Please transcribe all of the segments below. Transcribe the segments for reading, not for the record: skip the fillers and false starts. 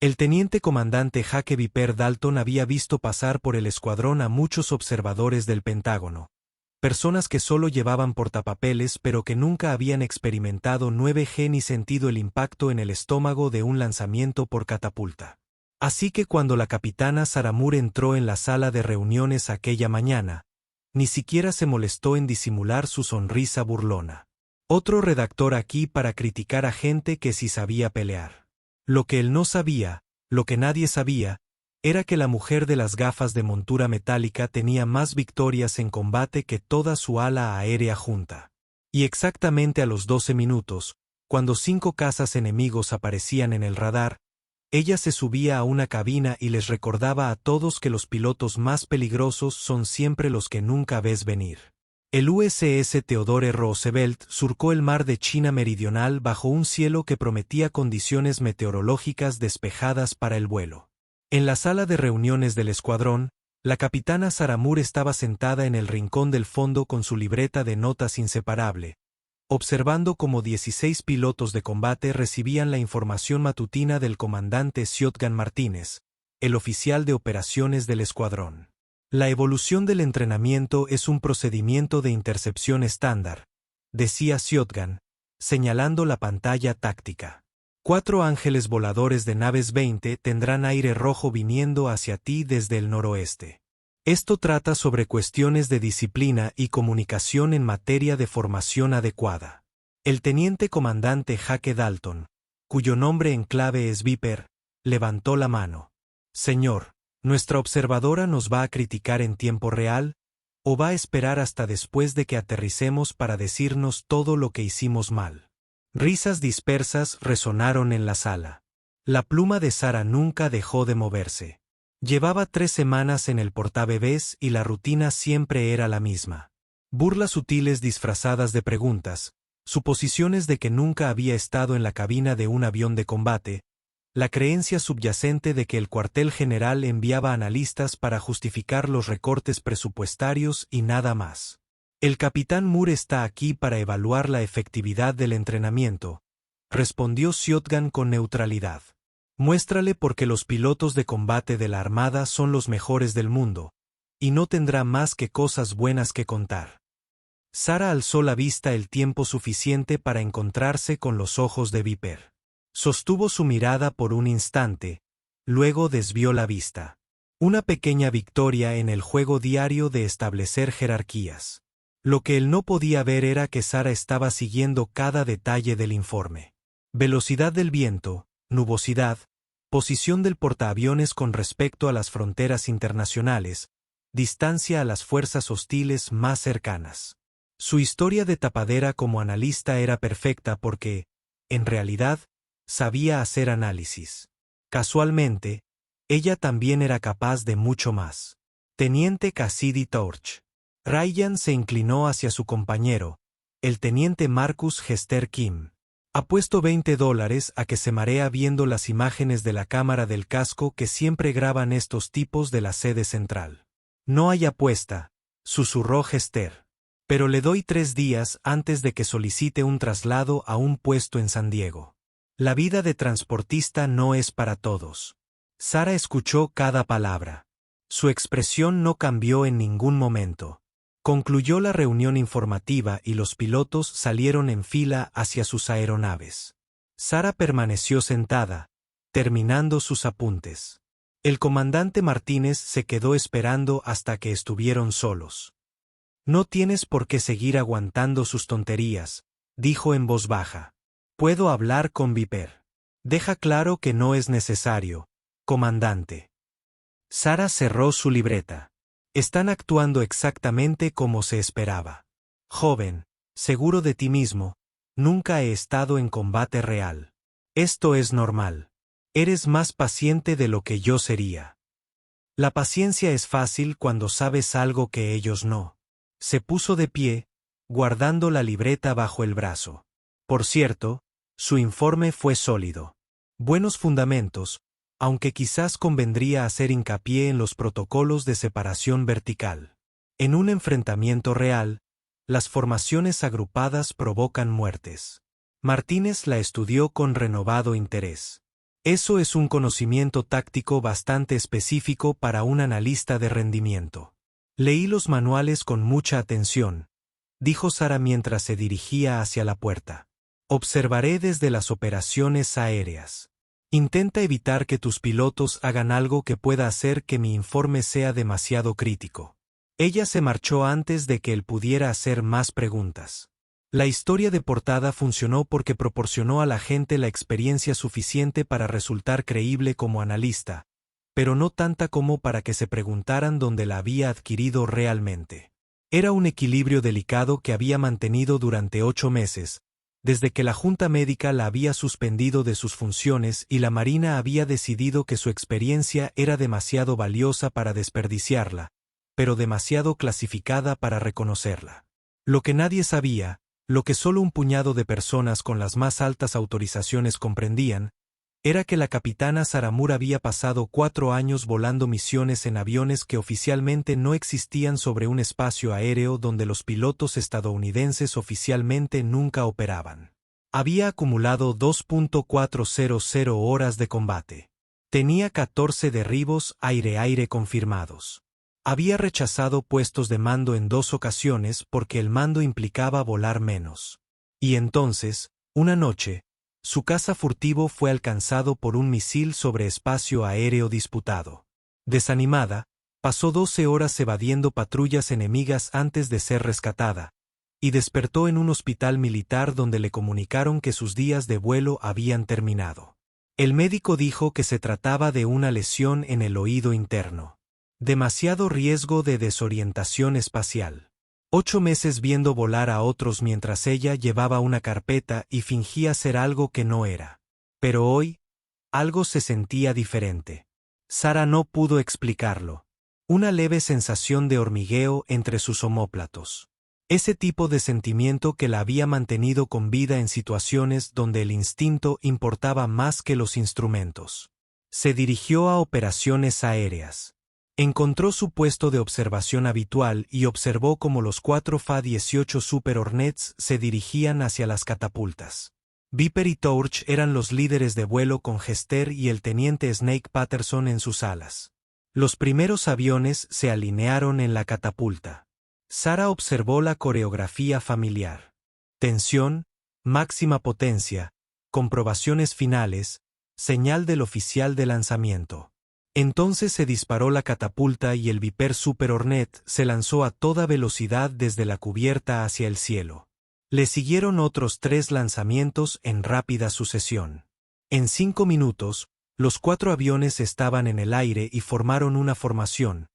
El teniente comandante Jake Viper Dalton había visto pasar por el escuadrón a muchos observadores del Pentágono. Personas que solo llevaban portapapeles pero que nunca habían experimentado 9G ni sentido el impacto en el estómago de un lanzamiento por catapulta. Así que cuando la capitana Sarah Moore entró en la sala de reuniones aquella mañana, ni siquiera se molestó en disimular su sonrisa burlona. Otro redactor aquí para criticar a gente que sí sabía pelear. Lo que él no sabía, lo que nadie sabía, era que la mujer de las gafas de montura metálica tenía más victorias en combate que toda su ala aérea junta. Y exactamente a los 12 minutos, cuando 5 cazas enemigos aparecían en el radar, ella se subía a una cabina y les recordaba a todos que los pilotos más peligrosos son siempre los que nunca ves venir. El USS Theodore Roosevelt surcó el mar de China Meridional bajo un cielo que prometía condiciones meteorológicas despejadas para el vuelo. En la sala de reuniones del escuadrón, la capitana Sarah Moore estaba sentada en el rincón del fondo con su libreta de notas inseparable, observando cómo 16 pilotos de combate recibían la información matutina del comandante Shotgun Martínez, el oficial de operaciones del escuadrón. La evolución del entrenamiento es un procedimiento de intercepción estándar, decía Shotgun, señalando la pantalla táctica. 4 ángeles voladores de naves 20 tendrán aire rojo viniendo hacia ti desde el noroeste. Esto trata sobre cuestiones de disciplina y comunicación en materia de formación adecuada. El teniente comandante Jake Dalton, cuyo nombre en clave es Viper, levantó la mano. Señor, ¿nuestra observadora nos va a criticar en tiempo real, o va a esperar hasta después de que aterricemos para decirnos todo lo que hicimos mal? Risas dispersas resonaron en la sala. La pluma de Sarah nunca dejó de moverse. Llevaba 3 semanas en el portabebés y la rutina siempre era la misma. Burlas sutiles disfrazadas de preguntas, suposiciones de que nunca había estado en la cabina de un avión de combate, la creencia subyacente de que el cuartel general enviaba analistas para justificar los recortes presupuestarios y nada más. El capitán Moore está aquí para evaluar la efectividad del entrenamiento, respondió Shotgun con neutralidad. Muéstrale por qué los pilotos de combate de la Armada son los mejores del mundo, y no tendrá más que cosas buenas que contar. Sarah alzó la vista el tiempo suficiente para encontrarse con los ojos de Viper. Sostuvo su mirada por un instante, luego desvió la vista. Una pequeña victoria en el juego diario de establecer jerarquías. Lo que él no podía ver era que Sarah estaba siguiendo cada detalle del informe. Velocidad del viento, nubosidad, posición del portaaviones con respecto a las fronteras internacionales, distancia a las fuerzas hostiles más cercanas. Su historia de tapadera como analista era perfecta porque, en realidad, sabía hacer análisis. Casualmente, ella también era capaz de mucho más. Teniente Cassidy Torch. Ryan se inclinó hacia su compañero, el teniente Marcus Hester Kim. Apuesto $20 a que se marea viendo las imágenes de la cámara del casco que siempre graban estos tipos de la sede central. No hay apuesta, susurró Hester. Pero le doy 3 días antes de que solicite un traslado a un puesto en San Diego. La vida de transportista no es para todos. Sarah escuchó cada palabra. Su expresión no cambió en ningún momento. Concluyó la reunión informativa y los pilotos salieron en fila hacia sus aeronaves. Sarah permaneció sentada, terminando sus apuntes. El comandante Martínez se quedó esperando hasta que estuvieron solos. No tienes por qué seguir aguantando sus tonterías, dijo en voz baja. Puedo hablar con Viper. Deja claro que no es necesario, comandante. Sarah cerró su libreta. Están actuando exactamente como se esperaba. Joven, seguro de ti mismo, nunca he estado en combate real. Esto es normal. Eres más paciente de lo que yo sería. La paciencia es fácil cuando sabes algo que ellos no. Se puso de pie, guardando la libreta bajo el brazo. Por cierto, su informe fue sólido. Buenos fundamentos, aunque quizás convendría hacer hincapié en los protocolos de separación vertical. En un enfrentamiento real, las formaciones agrupadas provocan muertes. Martínez la estudió con renovado interés. Eso es un conocimiento táctico bastante específico para un analista de rendimiento. Leí los manuales con mucha atención, dijo Sara mientras se dirigía hacia la puerta. Observaré desde las operaciones aéreas. Intenta evitar que tus pilotos hagan algo que pueda hacer que mi informe sea demasiado crítico. Ella se marchó antes de que él pudiera hacer más preguntas. La historia de portada funcionó porque proporcionó a la gente la experiencia suficiente para resultar creíble como analista, pero no tanta como para que se preguntaran dónde la había adquirido realmente. Era un equilibrio delicado que había mantenido durante 8 meses, desde que la Junta Médica la había suspendido de sus funciones y la Marina había decidido que su experiencia era demasiado valiosa para desperdiciarla, pero demasiado clasificada para reconocerla. Lo que nadie sabía, lo que solo un puñado de personas con las más altas autorizaciones comprendían, era que la capitana Saramur había pasado 4 años volando misiones en aviones que oficialmente no existían sobre un espacio aéreo donde los pilotos estadounidenses oficialmente nunca operaban. Había acumulado 2.400 horas de combate. Tenía 14 derribos aire-aire confirmados. Había rechazado puestos de mando en 2 ocasiones porque el mando implicaba volar menos. Y entonces, una noche, su caza furtivo fue alcanzado por un misil sobre espacio aéreo disputado. Desanimada, pasó 12 horas evadiendo patrullas enemigas antes de ser rescatada, y despertó en un hospital militar donde le comunicaron que sus días de vuelo habían terminado. El médico dijo que se trataba de una lesión en el oído interno. Demasiado riesgo de desorientación espacial. 8 meses viendo volar a otros mientras ella llevaba una carpeta y fingía ser algo que no era. Pero hoy, algo se sentía diferente. Sara no pudo explicarlo. Una leve sensación de hormigueo entre sus omóplatos. Ese tipo de sentimiento que la había mantenido con vida en situaciones donde el instinto importaba más que los instrumentos. Se dirigió a operaciones aéreas. Encontró su puesto de observación habitual y observó cómo los 4 Fa-18 Super Hornets se dirigían hacia las catapultas. Viper y Torch eran los líderes de vuelo con Hester y el teniente Snake Patterson en sus alas. Los primeros aviones se alinearon en la catapulta. Sara observó la coreografía familiar. Tensión, máxima potencia, comprobaciones finales, señal del oficial de lanzamiento. Entonces se disparó la catapulta y el Viper Super Hornet se lanzó a toda velocidad desde la cubierta hacia el cielo. Le siguieron otros 3 lanzamientos en rápida sucesión. En 5 minutos, los 4 aviones estaban en el aire y formaron una formación,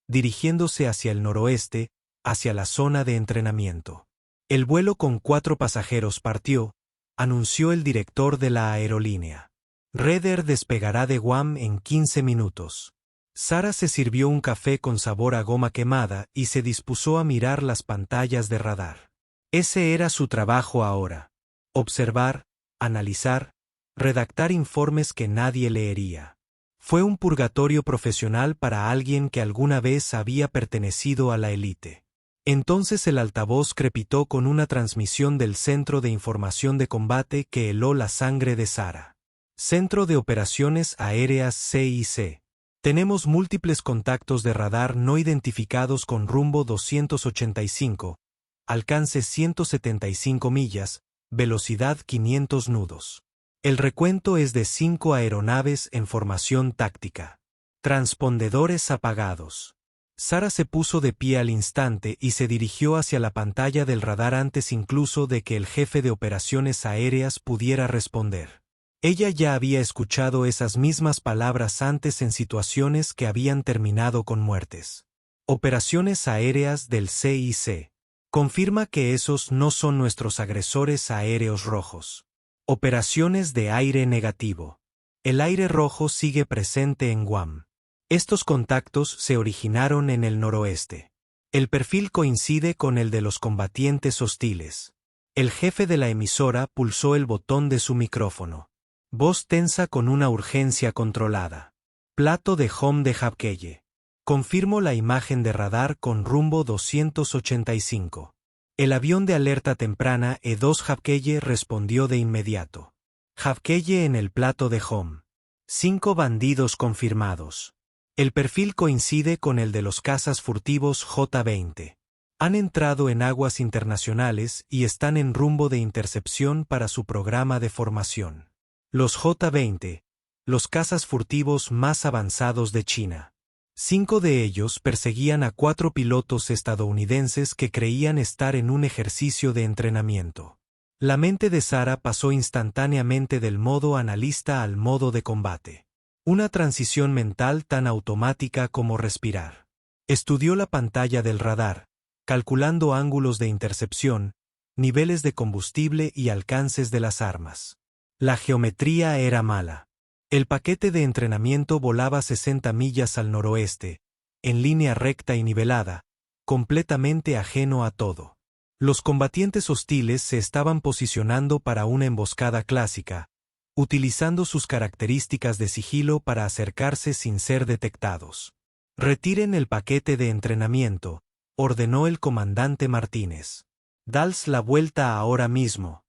dirigiéndose hacia el noroeste, hacia la zona de entrenamiento. El vuelo con 4 pasajeros partió, anunció el director de la aerolínea. Raider despegará de Guam en 15 minutos. Sara se sirvió un café con sabor a goma quemada y se dispuso a mirar las pantallas de radar. Ese era su trabajo ahora. Observar, analizar, redactar informes que nadie leería. Fue un purgatorio profesional para alguien que alguna vez había pertenecido a la élite. Entonces el altavoz crepitó con una transmisión del Centro de Información de Combate que heló la sangre de Sara. Centro de Operaciones Aéreas CIC. Tenemos múltiples contactos de radar no identificados con rumbo 285, alcance 175 millas, velocidad 500 nudos. El recuento es de 5 aeronaves en formación táctica. Transpondedores apagados. Sara se puso de pie al instante y se dirigió hacia la pantalla del radar antes incluso de que el jefe de operaciones aéreas pudiera responder. Ella ya había escuchado esas mismas palabras antes en situaciones que habían terminado con muertes. Operaciones aéreas del CIC. Confirma que esos no son nuestros agresores aéreos rojos. Operaciones de aire negativo. El aire rojo sigue presente en Guam. Estos contactos se originaron en el noroeste. El perfil coincide con el de los combatientes hostiles. El jefe de la emisora pulsó el botón de su micrófono. Voz tensa con una urgencia controlada. Plato de home de Habkeye. Confirmo la imagen de radar con rumbo 285. El avión de alerta temprana E-2 Habkeye respondió de inmediato. Habkeye en el plato de home. 5 bandidos confirmados. El perfil coincide con el de los cazas furtivos J-20. Han entrado en aguas internacionales y están en rumbo de intercepción para su programa de formación. Los J-20, los cazas furtivos más avanzados de China. 5 de ellos perseguían a 4 pilotos estadounidenses que creían estar en un ejercicio de entrenamiento. La mente de Sara pasó instantáneamente del modo analista al modo de combate. Una transición mental tan automática como respirar. Estudió la pantalla del radar, calculando ángulos de intercepción, niveles de combustible y alcances de las armas. La geometría era mala. El paquete de entrenamiento volaba 60 millas al noroeste, en línea recta y nivelada, completamente ajeno a todo. Los combatientes hostiles se estaban posicionando para una emboscada clásica, utilizando sus características de sigilo para acercarse sin ser detectados. Retiren el paquete de entrenamiento, ordenó el comandante Martínez. Dals la vuelta ahora mismo.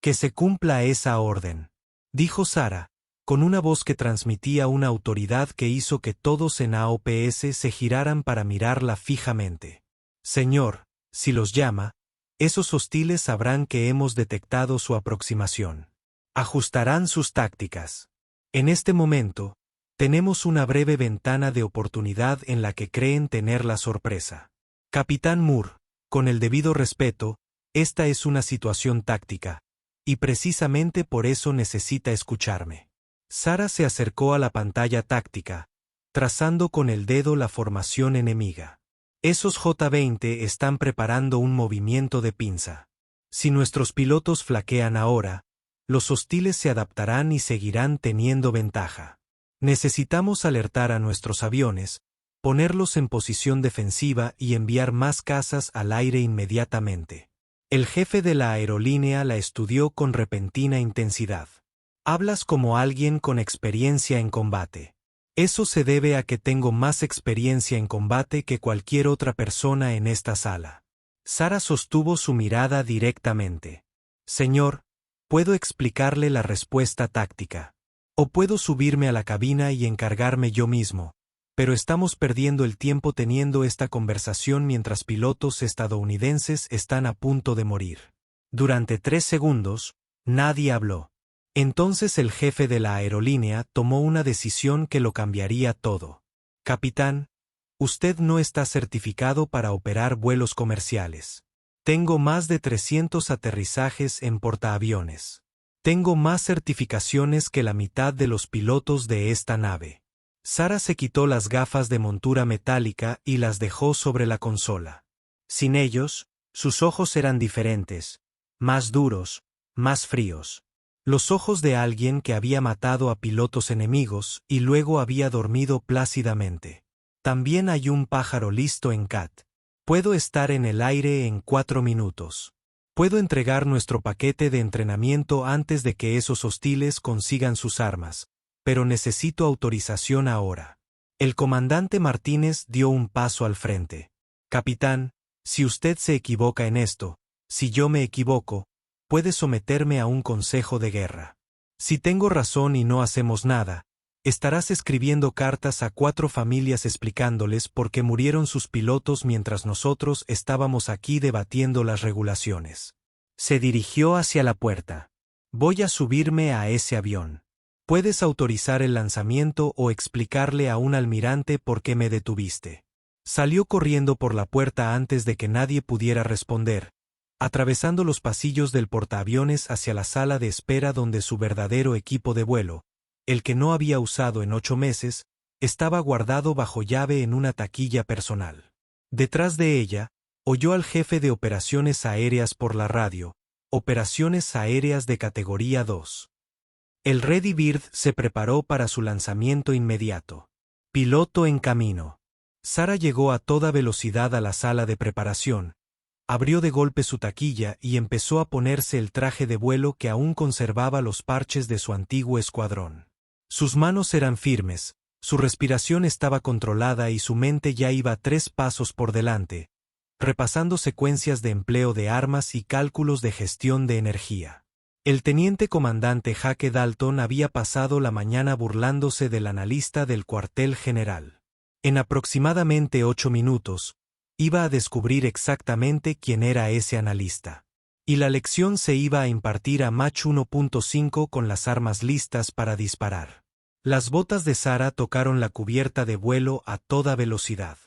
Que se cumpla esa orden, dijo Sara, con una voz que transmitía una autoridad que hizo que todos en AOPS se giraran para mirarla fijamente. Señor, si los llama, esos hostiles sabrán que hemos detectado su aproximación. Ajustarán sus tácticas. En este momento, tenemos una breve ventana de oportunidad en la que creen tener la sorpresa. Capitán Moore, con el debido respeto, esta es una situación táctica, y precisamente por eso necesita escucharme. Sara se acercó a la pantalla táctica, trazando con el dedo la formación enemiga. Esos J-20 están preparando un movimiento de pinza. Si nuestros pilotos flaquean ahora, los hostiles se adaptarán y seguirán teniendo ventaja. Necesitamos alertar a nuestros aviones, ponerlos en posición defensiva y enviar más cazas al aire inmediatamente. El jefe de la aerolínea la estudió con repentina intensidad. Hablas como alguien con experiencia en combate. Eso se debe a que tengo más experiencia en combate que cualquier otra persona en esta sala. Sara sostuvo su mirada directamente. Señor, puedo explicarle la respuesta táctica. O puedo subirme a la cabina y encargarme yo mismo, pero estamos perdiendo el tiempo teniendo esta conversación mientras pilotos estadounidenses están a punto de morir. Durante 3 segundos, nadie habló. Entonces el jefe de la aerolínea tomó una decisión que lo cambiaría todo. Capitán, usted no está certificado para operar vuelos comerciales. Tengo más de 300 aterrizajes en portaaviones. Tengo más certificaciones que la mitad de los pilotos de esta nave. Sara se quitó las gafas de montura metálica y las dejó sobre la consola. Sin ellos, sus ojos eran diferentes, más duros, más fríos. Los ojos de alguien que había matado a pilotos enemigos y luego había dormido plácidamente. También hay un pájaro listo en CAT. Puedo estar en el aire en 4 minutos. Puedo entregar nuestro paquete de entrenamiento antes de que esos hostiles consigan sus armas, pero necesito autorización ahora. El comandante Martínez dio un paso al frente. Capitán, si usted se equivoca en esto, si yo me equivoco, puede someterme a un consejo de guerra. Si tengo razón y no hacemos nada, estarás escribiendo cartas a 4 familias explicándoles por qué murieron sus pilotos mientras nosotros estábamos aquí debatiendo las regulaciones. Se dirigió hacia la puerta. Voy a subirme a ese avión. Puedes autorizar el lanzamiento o explicarle a un almirante por qué me detuviste. Salió corriendo por la puerta antes de que nadie pudiera responder, atravesando los pasillos del portaaviones hacia la sala de espera donde su verdadero equipo de vuelo, el que no había usado en 8 meses, estaba guardado bajo llave en una taquilla personal. Detrás de ella, oyó al jefe de operaciones aéreas por la radio, operaciones aéreas de categoría 2. El Ready Bird se preparó para su lanzamiento inmediato. Piloto en camino. Sara llegó a toda velocidad a la sala de preparación, abrió de golpe su taquilla y empezó a ponerse el traje de vuelo que aún conservaba los parches de su antiguo escuadrón. Sus manos eran firmes, su respiración estaba controlada y su mente ya iba 3 pasos por delante, repasando secuencias de empleo de armas y cálculos de gestión de energía. El teniente comandante Hake Dalton había pasado la mañana burlándose del analista del cuartel general. En aproximadamente 8 minutos, iba a descubrir exactamente quién era ese analista. Y la lección se iba a impartir a Mach 1.5 con las armas listas para disparar. Las botas de Sarah tocaron la cubierta de vuelo a toda velocidad.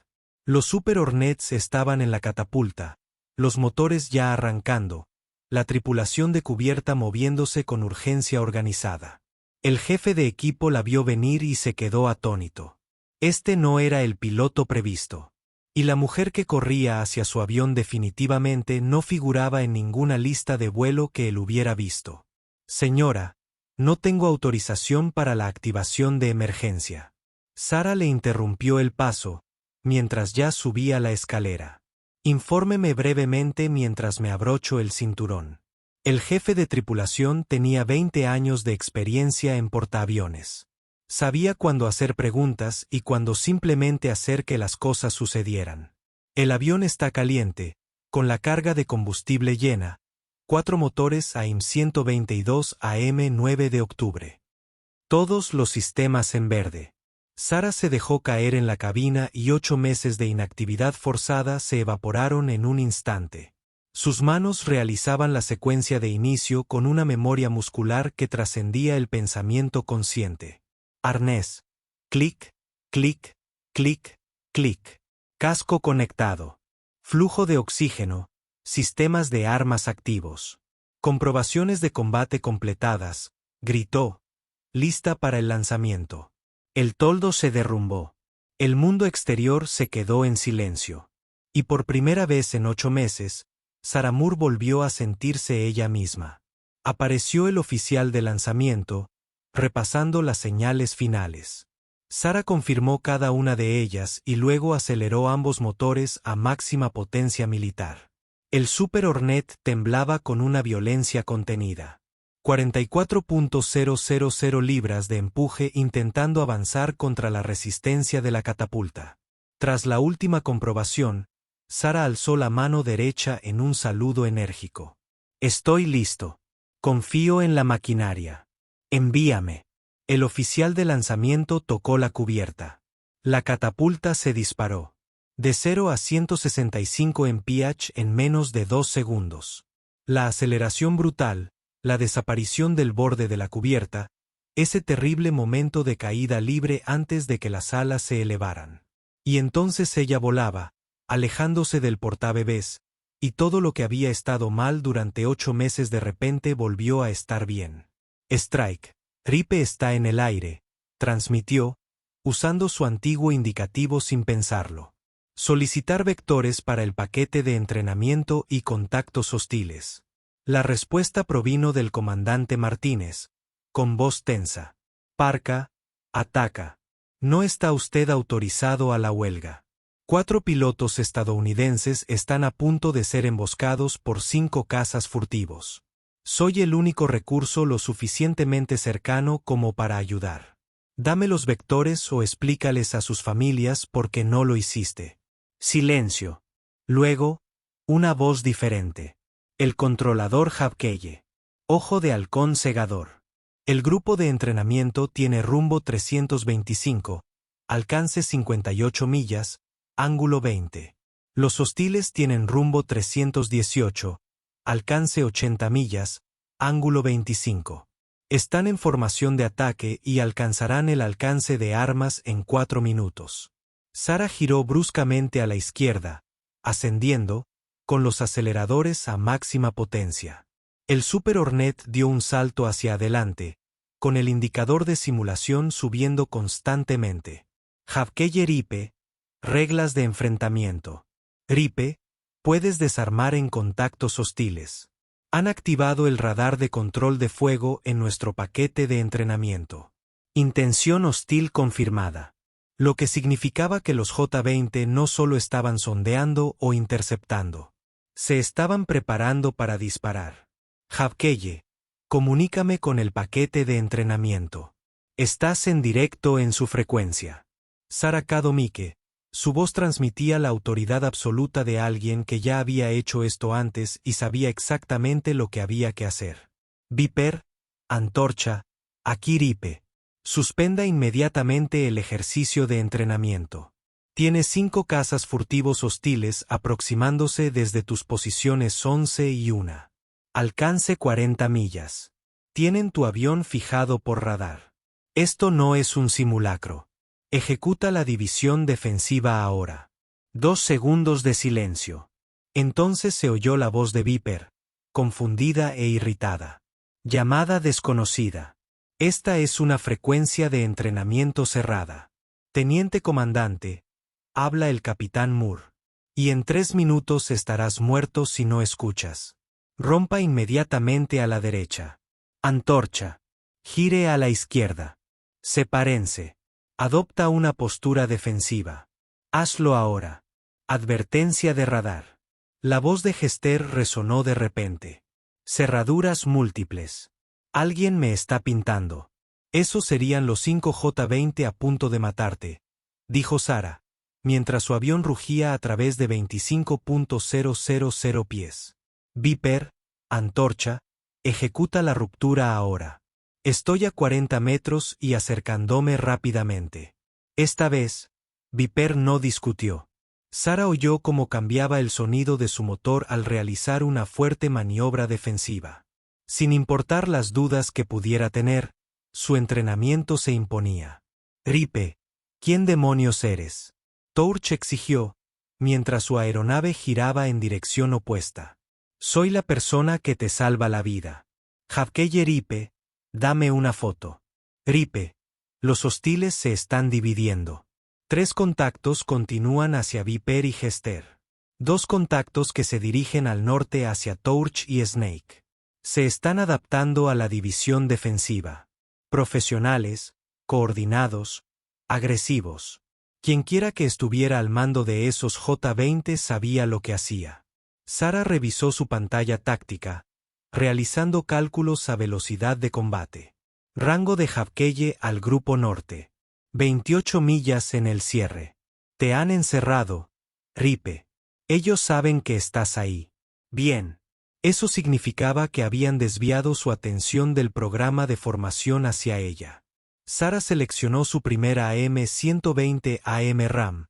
Los Super Hornets estaban en la catapulta, los motores ya arrancando, la tripulación de cubierta moviéndose con urgencia organizada. El jefe de equipo la vio venir y se quedó atónito. Este no era el piloto previsto. Y la mujer que corría hacia su avión definitivamente no figuraba en ninguna lista de vuelo que él hubiera visto. Señora, no tengo autorización para la activación de emergencia. Sarah le interrumpió el paso, mientras ya subía la escalera. Infórmeme brevemente mientras me abrocho el cinturón. El jefe de tripulación tenía 20 años de experiencia en portaaviones. Sabía cuándo hacer preguntas y cuándo simplemente hacer que las cosas sucedieran. El avión está caliente, con la carga de combustible llena, 4 motores AIM 122 AM 9 de octubre. Todos los sistemas en verde. Sarah se dejó caer en la cabina y 8 meses de inactividad forzada se evaporaron en un instante. Sus manos realizaban la secuencia de inicio con una memoria muscular que trascendía el pensamiento consciente. Arnés. Clic, clic, clic, clic. Casco conectado. Flujo de oxígeno. Sistemas de armas activos. Comprobaciones de combate completadas. Gritó. Lista para el lanzamiento. El toldo se derrumbó. El mundo exterior se quedó en silencio. Y por primera vez en 8 meses, Sarah Moore volvió a sentirse ella misma. Apareció el oficial de lanzamiento, repasando las señales finales. Sarah confirmó cada una de ellas y luego aceleró ambos motores a máxima potencia militar. El Super Hornet temblaba con una violencia contenida. 44.000 libras de empuje intentando avanzar contra la resistencia de la catapulta. Tras la última comprobación, Sarah alzó la mano derecha en un saludo enérgico. Estoy listo. Confío en la maquinaria. Envíame. El oficial de lanzamiento tocó la cubierta. La catapulta se disparó. De 0 a 165 mph en menos de 2 segundos. La aceleración brutal, la desaparición del borde de la cubierta, ese terrible momento de caída libre antes de que las alas se elevaran. Y entonces ella volaba, alejándose del portabebés, y todo lo que había estado mal durante 8 meses de repente volvió a estar bien. Strike. Ripe está en el aire, transmitió, usando su antiguo indicativo sin pensarlo. Solicitar vectores para el paquete de entrenamiento y contactos hostiles. La respuesta provino del comandante Martínez, con voz tensa. Parka, ataca. No está usted autorizado a la huelga. 4 pilotos estadounidenses están a punto de ser emboscados por 5 cazas furtivos. Soy el único recurso lo suficientemente cercano como para ayudar. Dame los vectores o explícales a sus familias por qué no lo hiciste. Silencio. Luego, una voz diferente. El controlador Habkeye. Ojo de halcón segador. El grupo de entrenamiento tiene rumbo 325, alcance 58 millas, ángulo 20. Los hostiles tienen rumbo 318, alcance 80 millas, ángulo 25. Están en formación de ataque y alcanzarán el alcance de armas en 4 minutos. Sarah giró bruscamente a la izquierda, ascendiendo, con los aceleradores a máxima potencia. El Super Hornet dio un salto hacia adelante, con el indicador de simulación subiendo constantemente. Habkeye Ripe, reglas de enfrentamiento. Ripe, puedes desarmar en contactos hostiles. Han activado el radar de control de fuego en nuestro paquete de entrenamiento. Intención hostil confirmada. Lo que significaba que los J-20 no solo estaban sondeando o interceptando. Se estaban preparando para disparar. Habkeye, comunícame con el paquete de entrenamiento. Estás en directo en su frecuencia. Sarah Kadomike, su voz transmitía la autoridad absoluta de alguien que ya había hecho esto antes y sabía exactamente lo que había que hacer. Viper, antorcha, aquí Ripe. Suspenda inmediatamente el ejercicio de entrenamiento. Tienes 5 cazas furtivos hostiles aproximándose desde tus posiciones 11 y 1. Alcance 40 millas. Tienen tu avión fijado por radar. Esto no es un simulacro. Ejecuta la división defensiva ahora. 2 segundos de silencio. Entonces se oyó la voz de Viper, confundida e irritada. Llamada desconocida. Esta es una frecuencia de entrenamiento cerrada. Teniente comandante, habla el capitán Moore. Y en 3 minutos estarás muerto si no escuchas. Rompa inmediatamente a la derecha. Antorcha. Gire a la izquierda. Sepárense. Adopta una postura defensiva. Hazlo ahora. Advertencia de radar. La voz de Hester resonó de repente. Cerraduras múltiples. Alguien me está pintando. Esos serían los 5J-20 a punto de matarte, dijo Sarah, mientras su avión rugía a través de 25.000 pies. Viper, antorcha, ejecuta la ruptura ahora. Estoy a 40 metros y acercándome rápidamente. Esta vez, Viper no discutió. Sarah oyó cómo cambiaba el sonido de su motor al realizar una fuerte maniobra defensiva. Sin importar las dudas que pudiera tener, su entrenamiento se imponía. Ripe, ¿quién demonios eres? Torch exigió, mientras su aeronave giraba en dirección opuesta. Soy la persona que te salva la vida. Javkeye Ripe, dame una foto. Ripe, los hostiles se están dividiendo. 3 contactos continúan hacia Viper y Hester. 2 contactos que se dirigen al norte hacia Torch y Snake. Se están adaptando a la división defensiva. Profesionales, coordinados, agresivos. Quienquiera que estuviera al mando de esos J-20 sabía lo que hacía. Sarah revisó su pantalla táctica, realizando cálculos a velocidad de combate. Rango de Javkeye al Grupo Norte. 28 millas en el cierre. Te han encerrado, Ripe. Ellos saben que estás ahí. Bien. Eso significaba que habían desviado su atención del programa de formación hacia ella. Sarah seleccionó su primera AM-120 AM-RAM,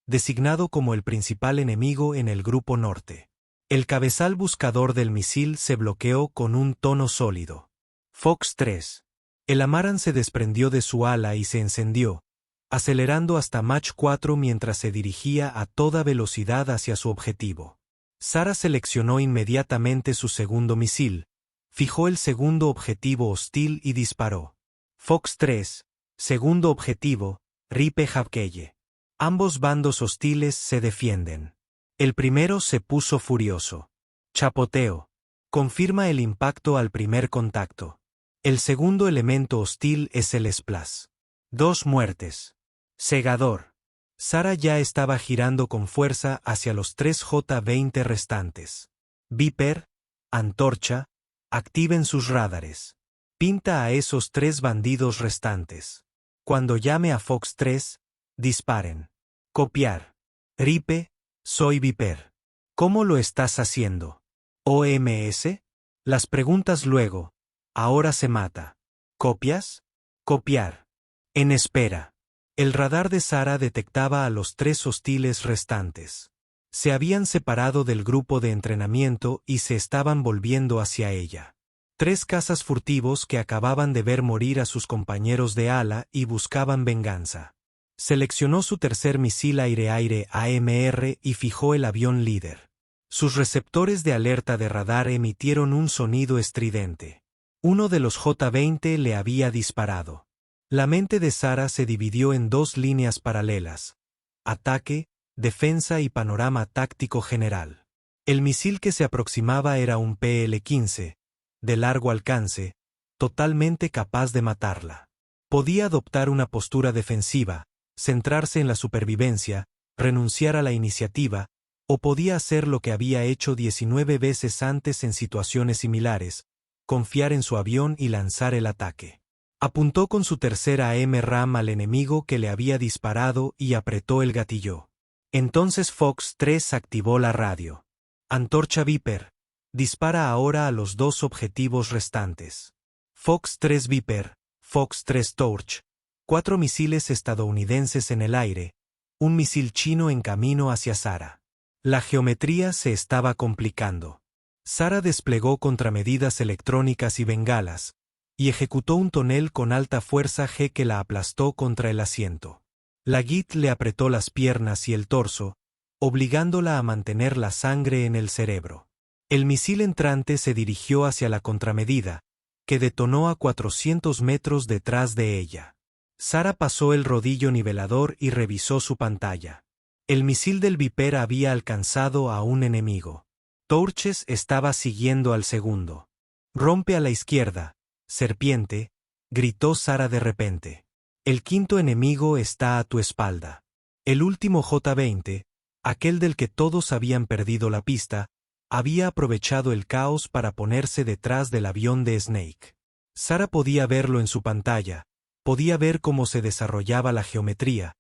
designado como el principal enemigo en el Grupo Norte. El cabezal buscador del misil se bloqueó con un tono sólido. Fox 3. El Amaran se desprendió de su ala y se encendió, acelerando hasta Mach 4 mientras se dirigía a toda velocidad hacia su objetivo. Sarah seleccionó inmediatamente su segundo misil, fijó el segundo objetivo hostil y disparó. Fox 3, segundo objetivo, Ripe Javkeye. Ambos bandos hostiles se defienden. El primero se puso furioso. Chapoteo. Confirma el impacto al primer contacto. El segundo elemento hostil es el splash. 2 muertes. Segador. Sarah ya estaba girando con fuerza hacia los 3 J-20 restantes. Viper, antorcha, activen sus radares. Pinta a esos 3 bandidos restantes. Cuando llame a Fox 3, disparen. Copiar. Ripe, soy Viper. ¿Cómo lo estás haciendo? ¿OMS? Las preguntas luego. Ahora se mata. ¿Copias? Copiar. En espera. El radar de Sarah detectaba a los 3 hostiles restantes. Se habían separado del grupo de entrenamiento y se estaban volviendo hacia ella. 3 cazas furtivos que acababan de ver morir a sus compañeros de ala y buscaban venganza. Seleccionó su tercer misil aire-aire AMR y fijó el avión líder. Sus receptores de alerta de radar emitieron un sonido estridente. Uno de los J-20 le había disparado. La mente de Sarah se dividió en 2 líneas paralelas: ataque, defensa y panorama táctico general. El misil que se aproximaba era un PL-15, de largo alcance, totalmente capaz de matarla. Podía adoptar una postura defensiva, centrarse en la supervivencia, renunciar a la iniciativa, o podía hacer lo que había hecho 19 veces antes en situaciones similares: confiar en su avión y lanzar el ataque. Apuntó con su tercera AM-RAM al enemigo que le había disparado y apretó el gatillo. Entonces Fox 3 activó la radio. Antorcha Viper, Dispara ahora a los dos objetivos restantes. Fox 3 Viper, Fox 3 Torch, 4 misiles estadounidenses en el aire, un misil chino en camino hacia Sara. La geometría se estaba complicando. Sara desplegó contramedidas electrónicas y bengalas, y ejecutó un tonel con alta fuerza G que la aplastó contra el asiento. La Git le apretó las piernas y el torso, obligándola a mantener la sangre en el cerebro. El misil entrante se dirigió hacia la contramedida, que detonó a 400 metros detrás de ella. Sara pasó el rodillo nivelador y revisó su pantalla. El misil del Viper había alcanzado a un enemigo. Torches estaba siguiendo al segundo. Rompe a la izquierda, serpiente, gritó Sara de repente. El quinto enemigo está a tu espalda. El último J-20, aquel del que todos habían perdido la pista, había aprovechado el caos para ponerse detrás del avión de Snake. Sara podía verlo en su pantalla, podía ver cómo se desarrollaba la geometría,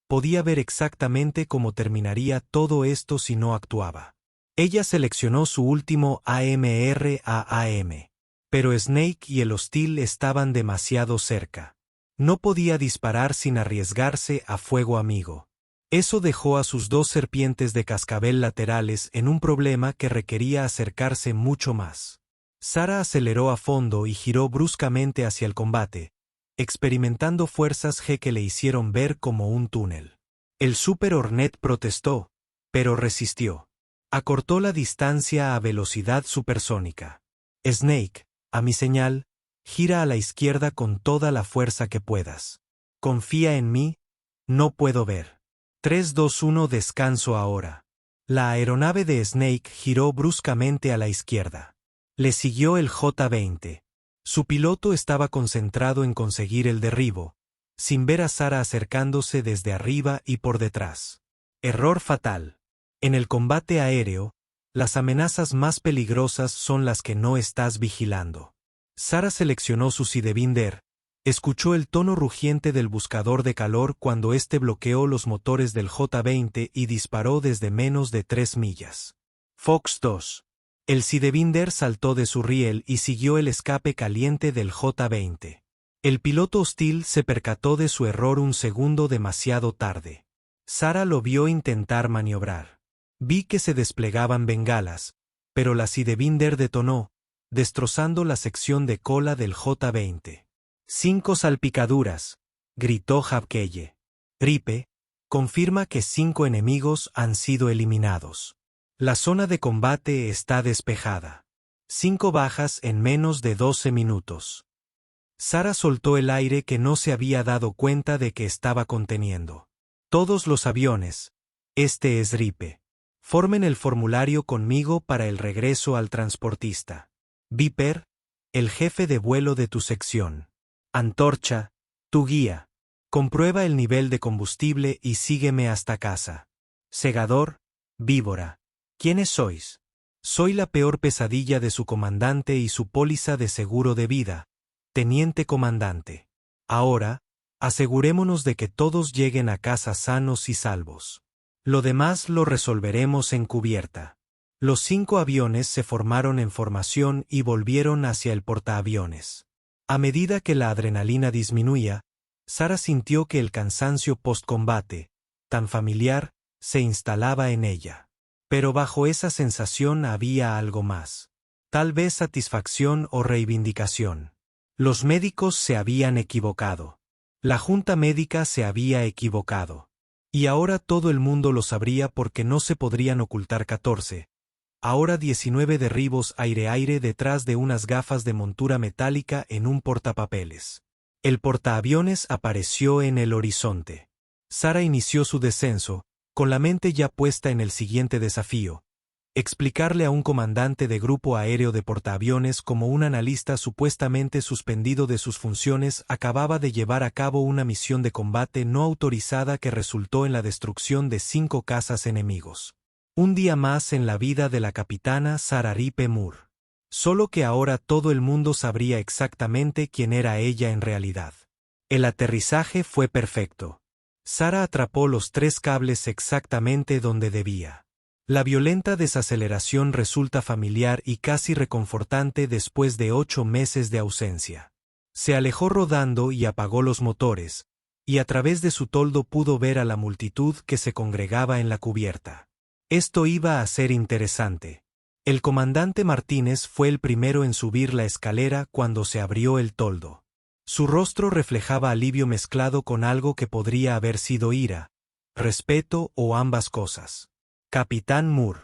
podía ver exactamente cómo terminaría todo esto si no actuaba. Ella seleccionó su último AMRAAM. Pero Snake y el hostil estaban demasiado cerca. No podía disparar sin arriesgarse a fuego amigo. Eso dejó a sus dos serpientes de cascabel laterales en un problema que requería acercarse mucho más. Sara aceleró a fondo y giró bruscamente hacia el combate, experimentando fuerzas G que le hicieron ver como un túnel. El Super Hornet protestó, pero resistió. Acortó la distancia a velocidad supersónica. Snake, a mi señal, gira a la izquierda con toda la fuerza que puedas. Confía en mí, no puedo ver. 3, 2, 1 descanso ahora. La aeronave de Snake giró bruscamente a la izquierda. Le siguió el J-20. Su piloto estaba concentrado en conseguir el derribo, sin ver a Sara acercándose desde arriba y por detrás. Error fatal. En el combate aéreo, las amenazas más peligrosas son las que no estás vigilando. Sara seleccionó su Sidewinder, escuchó el tono rugiente del buscador de calor cuando éste bloqueó los motores del J-20 y disparó desde menos de 3 millas. Fox 2. El Sidewinder saltó de su riel y siguió el escape caliente del J-20. El piloto hostil se percató de su error un segundo demasiado tarde. Sara lo vio intentar maniobrar. Vi que se desplegaban bengalas, pero la Sidewinder detonó, destrozando la sección de cola del J-20. 5 salpicaduras, gritó Hapkeye. Ripe, confirma que 5 enemigos han sido eliminados. La zona de combate está despejada. 5 bajas en menos de 12 minutos. Sara soltó el aire que no se había dado cuenta de que estaba conteniendo. Todos los aviones, este es Ripe. Formen el formulario conmigo para el regreso al transportista. Viper, el jefe de vuelo de tu sección. Antorcha, tu guía. Comprueba el nivel de combustible y sígueme hasta casa. Segador, víbora. ¿Quiénes sois? Soy la peor pesadilla de su comandante y su póliza de seguro de vida, teniente comandante. Ahora, asegurémonos de que todos lleguen a casa sanos y salvos. Lo demás lo resolveremos en cubierta. Los 5 aviones se formaron en formación y volvieron hacia el portaaviones. A medida que la adrenalina disminuía, Sara sintió que el cansancio postcombate, tan familiar, se instalaba en ella. Pero bajo esa sensación había algo más. Tal vez satisfacción o reivindicación. Los médicos se habían equivocado. La junta médica se había equivocado. Y ahora todo el mundo lo sabría porque no se podrían ocultar 14. Ahora 19 derribos aire-aire detrás de unas gafas de montura metálica en un portapapeles. El portaaviones apareció en el horizonte. Sara inició su descenso, con la mente ya puesta en el siguiente desafío: explicarle a un comandante de grupo aéreo de portaaviones cómo un analista supuestamente suspendido de sus funciones acababa de llevar a cabo una misión de combate no autorizada que resultó en la destrucción de 5 cazas enemigos. Un día más en la vida de la capitana Sara Ripe Moore. Solo que ahora todo el mundo sabría exactamente quién era ella en realidad. El aterrizaje fue perfecto. Sara atrapó los 3 cables exactamente donde debía. La violenta desaceleración resulta familiar y casi reconfortante después de 8 meses de ausencia. Se alejó rodando y apagó los motores, y a través de su toldo pudo ver a la multitud que se congregaba en la cubierta. Esto iba a ser interesante. El comandante Martínez fue el primero en subir la escalera cuando se abrió el toldo. Su rostro reflejaba alivio mezclado con algo que podría haber sido ira, respeto o ambas cosas. Capitán Moore.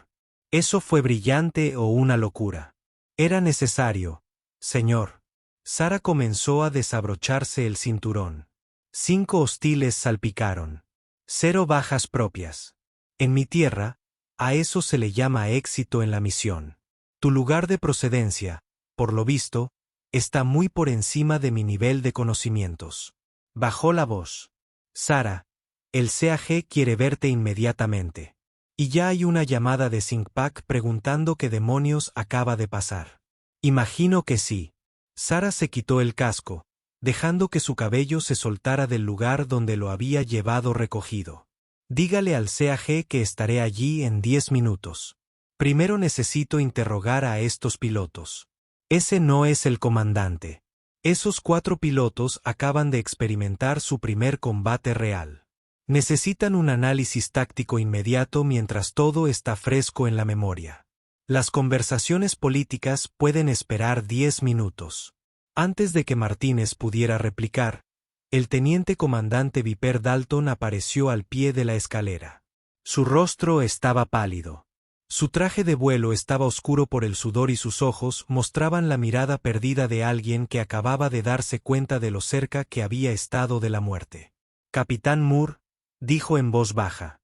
¿Eso fue brillante o una locura? Era necesario, señor. Sara comenzó a desabrocharse el cinturón. 5 hostiles salpicaron. 0 bajas propias. En mi tierra, a eso se le llama éxito en la misión. Tu lugar de procedencia, por lo visto, está muy por encima de mi nivel de conocimientos. Bajó la voz. Sara, el CAG quiere verte inmediatamente. Y ya hay una llamada de Singpack preguntando qué demonios acaba de pasar. Imagino que sí. Sara se quitó el casco, dejando que su cabello se soltara del lugar donde lo había llevado recogido. Dígale al CAG que estaré allí en 10 minutos. Primero necesito interrogar a estos pilotos. Ese no es el comandante. Esos 4 pilotos acaban de experimentar su primer combate real. Necesitan un análisis táctico inmediato mientras todo está fresco en la memoria. Las conversaciones políticas pueden esperar 10 minutos. Antes de que Martínez pudiera replicar, el teniente comandante Viper Dalton apareció al pie de la escalera. Su rostro estaba pálido. Su traje de vuelo estaba oscuro por el sudor y sus ojos mostraban la mirada perdida de alguien que acababa de darse cuenta de lo cerca que había estado de la muerte. Capitán Moore, dijo en voz baja.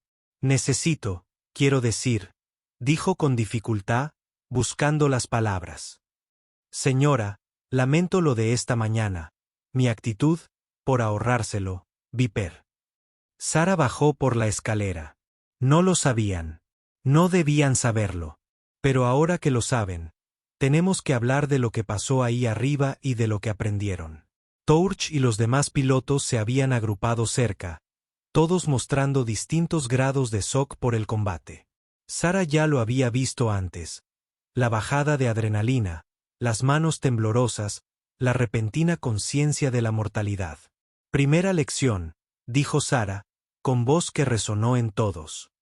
Quiero decir, dijo con dificultad, buscando las palabras. Señora, lamento lo de esta mañana. Mi actitud, por ahorrárselo, Viper. Sara bajó por la escalera. No lo sabían. No debían saberlo. Pero ahora que lo saben, tenemos que hablar de lo que pasó ahí arriba y de lo que aprendieron. Torch y los demás pilotos se habían agrupado cerca, todos mostrando distintos grados de shock por el combate. Sara ya lo había visto antes. La bajada de adrenalina, las manos temblorosas, la repentina conciencia de la mortalidad. Primera lección, dijo Sara, con voz que resonó en todos.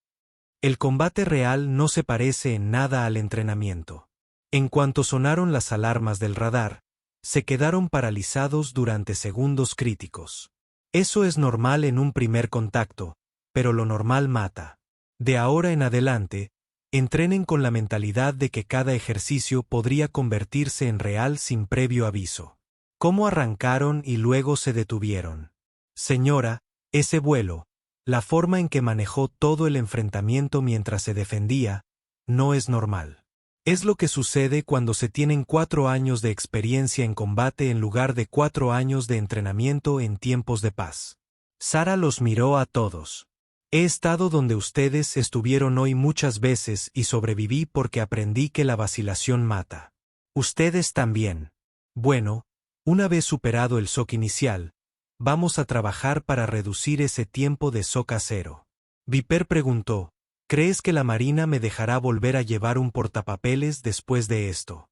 El combate real no se parece en nada al entrenamiento. En cuanto sonaron las alarmas del radar, se quedaron paralizados durante segundos críticos. Eso es normal en un primer contacto, pero lo normal mata. De ahora en adelante, entrenen con la mentalidad de que cada ejercicio podría convertirse en real sin previo aviso. ¿Cómo arrancaron y luego se detuvieron? Señora, ese vuelo, la forma en que manejó todo el enfrentamiento mientras se defendía, no es normal. Es lo que sucede cuando se tienen 4 años de experiencia en combate en lugar de 4 años de entrenamiento en tiempos de paz. Sara los miró a todos. He estado donde ustedes estuvieron hoy muchas veces y sobreviví porque aprendí que la vacilación mata. Ustedes también. Bueno, una vez superado el shock inicial, vamos a trabajar para reducir ese tiempo de shock a 0. Viper preguntó, ¿crees que la Marina me dejará volver a llevar un portapapeles después de esto?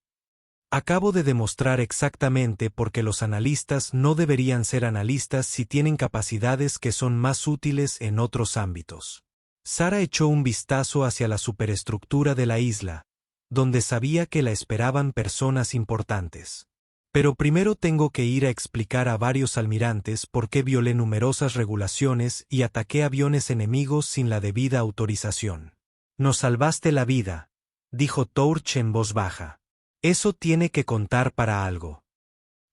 Acabo de demostrar exactamente por qué los analistas no deberían ser analistas si tienen capacidades que son más útiles en otros ámbitos. Sara echó un vistazo hacia la superestructura de la isla, donde sabía que la esperaban personas importantes. Pero primero tengo que ir a explicar a varios almirantes por qué violé numerosas regulaciones y ataqué aviones enemigos sin la debida autorización. Nos salvaste la vida, dijo Torch en voz baja. Eso tiene que contar para algo.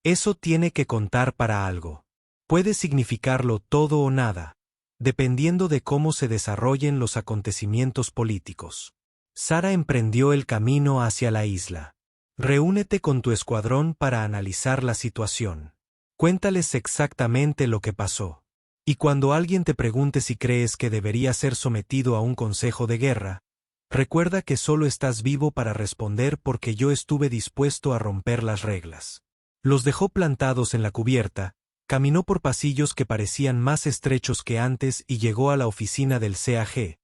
Eso tiene que contar para algo. Puede significarlo todo o nada, dependiendo de cómo se desarrollen los acontecimientos políticos. Sara emprendió el camino hacia la isla. Reúnete con tu escuadrón para analizar la situación. Cuéntales exactamente lo que pasó. Y cuando alguien te pregunte si crees que debería ser sometido a un consejo de guerra, recuerda que solo estás vivo para responder porque yo estuve dispuesto a romper las reglas. Los dejó plantados en la cubierta, caminó por pasillos que parecían más estrechos que antes y llegó a la oficina del CAG,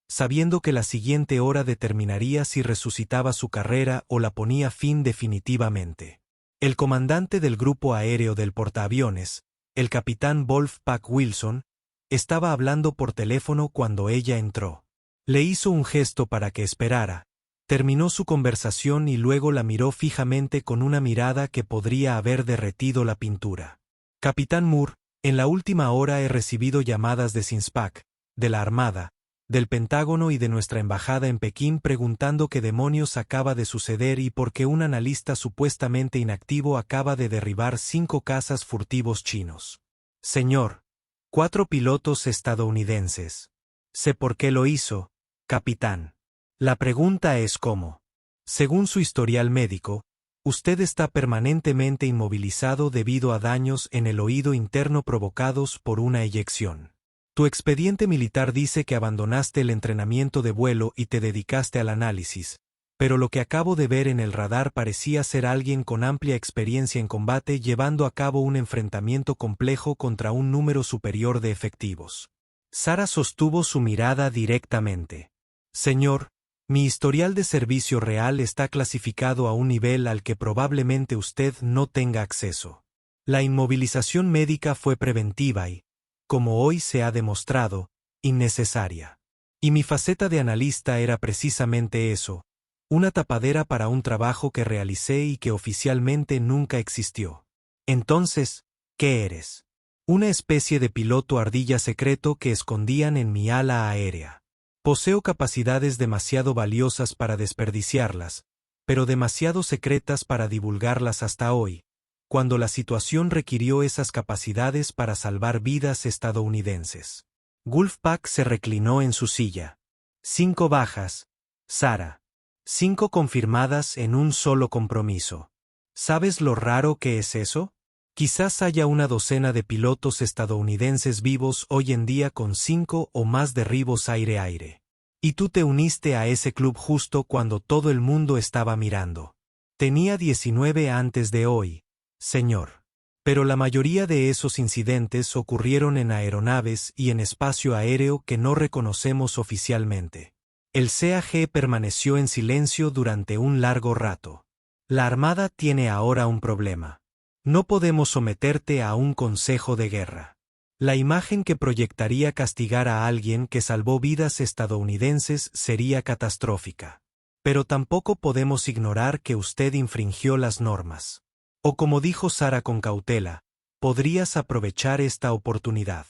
sabiendo que la siguiente hora determinaría si resucitaba su carrera o la ponía fin definitivamente. El comandante del grupo aéreo del portaaviones, el capitán Wolfpack Wilson, estaba hablando por teléfono cuando ella entró. Le hizo un gesto para que esperara, terminó su conversación y luego la miró fijamente con una mirada que podría haber derretido la pintura. Capitán Moore, en la última hora he recibido llamadas de SINSPAC, de la Armada, del Pentágono y de nuestra embajada en Pekín preguntando qué demonios acaba de suceder y por qué un analista supuestamente inactivo acaba de derribar 5 cazas furtivos chinos. Señor, 4 pilotos estadounidenses. Sé por qué lo hizo, capitán. La pregunta es cómo. Según su historial médico, usted está permanentemente inmovilizado debido a daños en el oído interno provocados por una eyección. Tu expediente militar dice que abandonaste el entrenamiento de vuelo y te dedicaste al análisis, pero lo que acabo de ver en el radar parecía ser alguien con amplia experiencia en combate llevando a cabo un enfrentamiento complejo contra un número superior de efectivos. Sara sostuvo su mirada directamente. Señor, mi historial de servicio real está clasificado a un nivel al que probablemente usted no tenga acceso. La inmovilización médica fue preventiva y, como hoy se ha demostrado, innecesaria. Y mi faceta de analista era precisamente eso, una tapadera para un trabajo que realicé y que oficialmente nunca existió. Entonces, ¿qué eres? Una especie de piloto ardilla secreto que escondían en mi ala aérea. Poseo capacidades demasiado valiosas para desperdiciarlas, pero demasiado secretas para divulgarlas hasta hoy, cuando la situación requirió esas capacidades para salvar vidas estadounidenses. Wolfpack se reclinó en su silla. 5 bajas, Sara. 5 confirmadas en un solo compromiso. ¿Sabes lo raro que es eso? Quizás haya una docena de pilotos estadounidenses vivos hoy en día con 5 o más derribos aire-aire. Y tú te uniste a ese club justo cuando todo el mundo estaba mirando. Tenía 19 antes de hoy, señor. Pero la mayoría de esos incidentes ocurrieron en aeronaves y en espacio aéreo que no reconocemos oficialmente. El CAG permaneció en silencio durante un largo rato. La Armada tiene ahora un problema. No podemos someterte a un consejo de guerra. La imagen que proyectaría castigar a alguien que salvó vidas estadounidenses sería catastrófica. Pero tampoco podemos ignorar que usted infringió las normas. O como dijo Sara con cautela, podrías aprovechar esta oportunidad.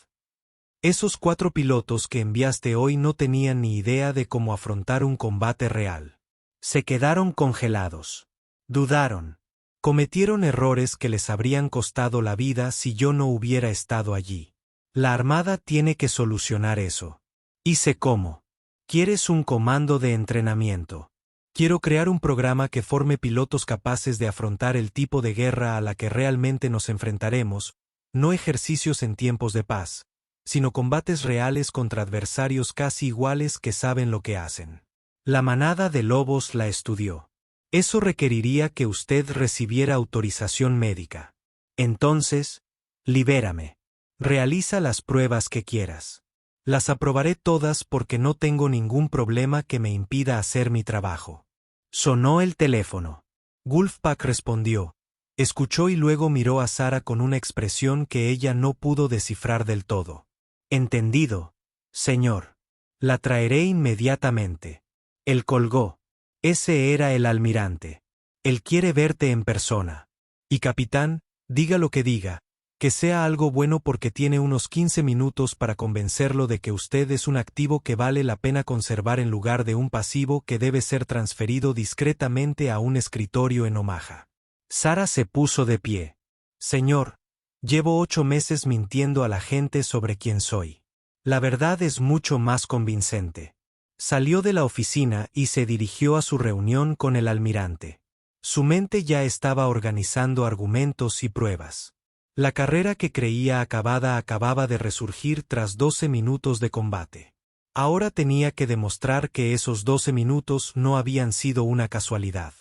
Esos 4 pilotos que enviaste hoy no tenían ni idea de cómo afrontar un combate real. Se quedaron congelados. Dudaron. Cometieron errores que les habrían costado la vida si yo no hubiera estado allí. La Armada tiene que solucionar eso. Y sé cómo. ¿Quieres un comando de entrenamiento? Quiero crear un programa que forme pilotos capaces de afrontar el tipo de guerra a la que realmente nos enfrentaremos, no ejercicios en tiempos de paz, sino combates reales contra adversarios casi iguales que saben lo que hacen. La manada de lobos la estudió. Eso requeriría que usted recibiera autorización médica. Entonces, libérame. Realiza las pruebas que quieras. Las aprobaré todas porque no tengo ningún problema que me impida hacer mi trabajo. Sonó el teléfono. Wolfpack respondió. Escuchó y luego miró a Sara con una expresión que ella no pudo descifrar del todo. Entendido, señor. La traeré inmediatamente. Él colgó. Ese era el almirante. Él quiere verte en persona. Y capitán, diga lo que diga, que sea algo bueno porque tiene unos 15 minutos para convencerlo de que usted es un activo que vale la pena conservar en lugar de un pasivo que debe ser transferido discretamente a un escritorio en Omaha. Sara se puso de pie. Señor, llevo 8 meses mintiendo a la gente sobre quién soy. La verdad es mucho más convincente. Salió de la oficina y se dirigió a su reunión con el almirante. Su mente ya estaba organizando argumentos y pruebas. La carrera que creía acabada acababa de resurgir tras 12 minutos de combate. Ahora tenía que demostrar que esos 12 minutos no habían sido una casualidad.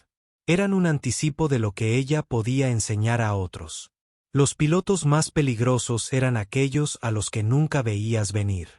Eran un anticipo de lo que ella podía enseñar a otros. Los pilotos más peligrosos eran aquellos a los que nunca veías venir.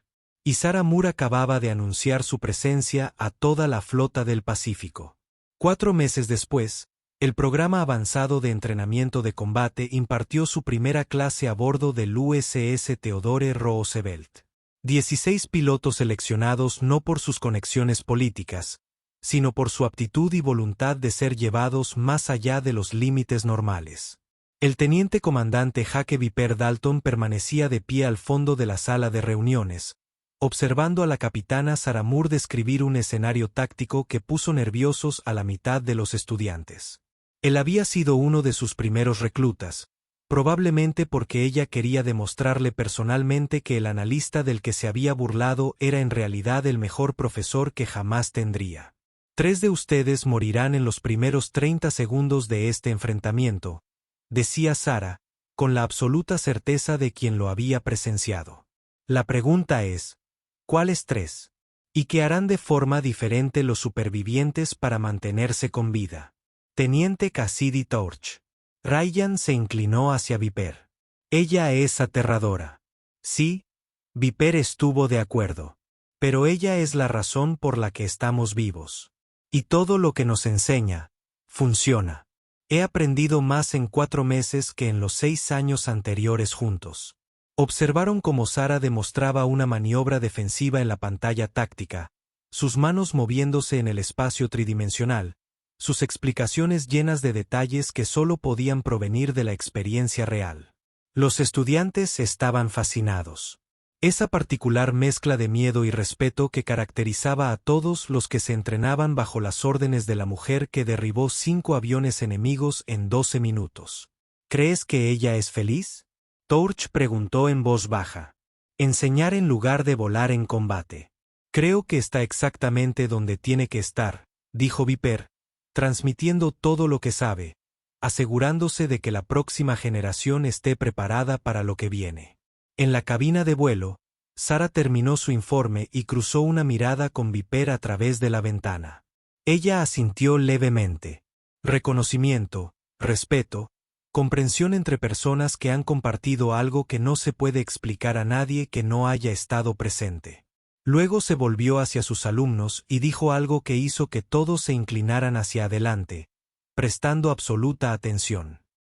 y Sarah Moore acababa de anunciar su presencia a toda la flota del Pacífico. 4 meses después, el programa avanzado de entrenamiento de combate impartió su primera clase a bordo del USS Theodore Roosevelt. 16 pilotos seleccionados no por sus conexiones políticas, sino por su aptitud y voluntad de ser llevados más allá de los límites normales. El teniente comandante Jake Viper Dalton permanecía de pie al fondo de la sala de reuniones, observando a la capitana Sarah Moore describir un escenario táctico que puso nerviosos a la mitad de los estudiantes. Él había sido uno de sus primeros reclutas, probablemente porque ella quería demostrarle personalmente que el analista del que se había burlado era en realidad el mejor profesor que jamás tendría. 3 de ustedes morirán en los primeros 30 segundos de este enfrentamiento, decía Sarah, con la absoluta certeza de quien lo había presenciado. La pregunta es, ¿cuáles 3? ¿Y qué harán de forma diferente los supervivientes para mantenerse con vida? Teniente Cassidy Torch. Ryan se inclinó hacia Viper. Ella es aterradora. Sí, Viper estuvo de acuerdo. Pero ella es la razón por la que estamos vivos. Y todo lo que nos enseña, funciona. He aprendido más en 4 meses que en los 6 años anteriores juntos. Observaron cómo Sarah demostraba una maniobra defensiva en la pantalla táctica, sus manos moviéndose en el espacio tridimensional, sus explicaciones llenas de detalles que solo podían provenir de la experiencia real. Los estudiantes estaban fascinados. Esa particular mezcla de miedo y respeto que caracterizaba a todos los que se entrenaban bajo las órdenes de la mujer que derribó 5 aviones enemigos en 12 minutos. ¿Crees que ella es feliz? Torch preguntó en voz baja. Enseñar en lugar de volar en combate. Creo que está exactamente donde tiene que estar, dijo Viper, transmitiendo todo lo que sabe, asegurándose de que la próxima generación esté preparada para lo que viene. En la cabina de vuelo, Sarah terminó su informe y cruzó una mirada con Viper a través de la ventana. Ella asintió levemente. Reconocimiento, respeto, comprensión entre personas que han compartido algo que no se puede explicar a nadie que no haya estado presente. Luego se volvió hacia sus alumnos y dijo algo que hizo que todos se inclinaran hacia adelante, prestando absoluta atención.